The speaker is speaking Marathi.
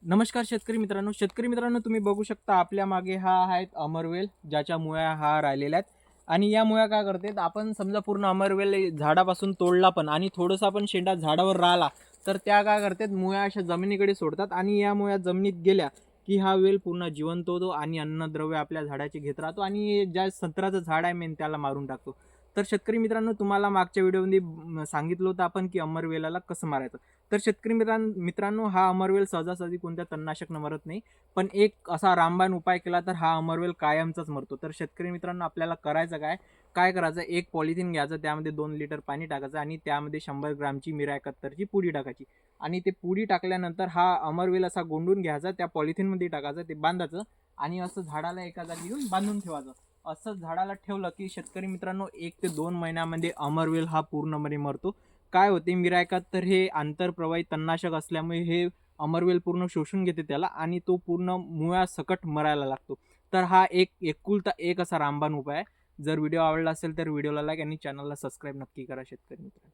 नमस्कार शेतकरी मित्रांनो, तुम्ही बघू शकता आपल्या मागे हा आहेत अमरवेल, ज्याच्या मुळ्या हा राहिलेल्या आहेत. आणि या मुळ्या काय करतात, आपण समजा पूर्ण अमरवेल झाडापासून तोडला पण आणि थोडासा पण शेंडा झाडावर राहिला, तर त्या काय करतात, मुळ्या अशा जमिनीकडे सोडतात आणि या मुळ्या जमिनीत गेल्या की हा वेल पूर्ण जिवंत होतो आणि अन्नद्रव्य आपल्या झाडाचे घेत राहतो आणि ज्या संत्र्याचं झाड आहे मेन त्याला मारून टाकतो. तर शेतकरी मित्रांनो, तुम्हाला मागच्या व्हिडिओमध्ये सांगितलं होतं आपण की अमरवेलाला कसं मारायचं. तर शेतकरी मित्रांनो, हा अमरवेल सहजासहजी कोणत्या तणनाशकनं मरत नाही. पण एक असा रामबाण उपाय केला तर हा अमरवेल कायमचाच मरतो. तर शेतकरी मित्रांनो, आपल्याला करायचं काय? काय करायचं, एक पॉलिथिन घ्यायचं, त्यामध्ये 2 लिटर पाणी टाकायचं आणि त्यामध्ये 100 ग्रॅमची मिरा 71ची पुडी टाकायची. आणि ते पुडी टाकल्यानंतर हा अमरवेल असा गोंडून घ्यायचा, त्या पॉलिथिनमध्ये टाकायचं, ते बांधायचं आणि असं झाडाला एका जागी घेऊन बांधून ठेवायचं. असं झाडाला ठेवलं की शेतकरी मित्रांनो, 1 ते 2 महिन्यामध्ये अमरवेल हा पूर्णपणे मरतो. काय होते, मिरायकात तर हे आंतरप्रवाही तणनाशक असल्यामुळे हे अमरवेल पूर्ण शोषून घेते त्याला आणि तो पूर्ण मुळासकट मरायला लागतो. तर हा एक एकुलता एक असा रामबाण उपाय आहे. जर व्हिडिओ आवडला असेल तर व्हिडिओला लाईक आणि चॅनलला सबस्क्राईब नक्की करा शेतकरी मित्र.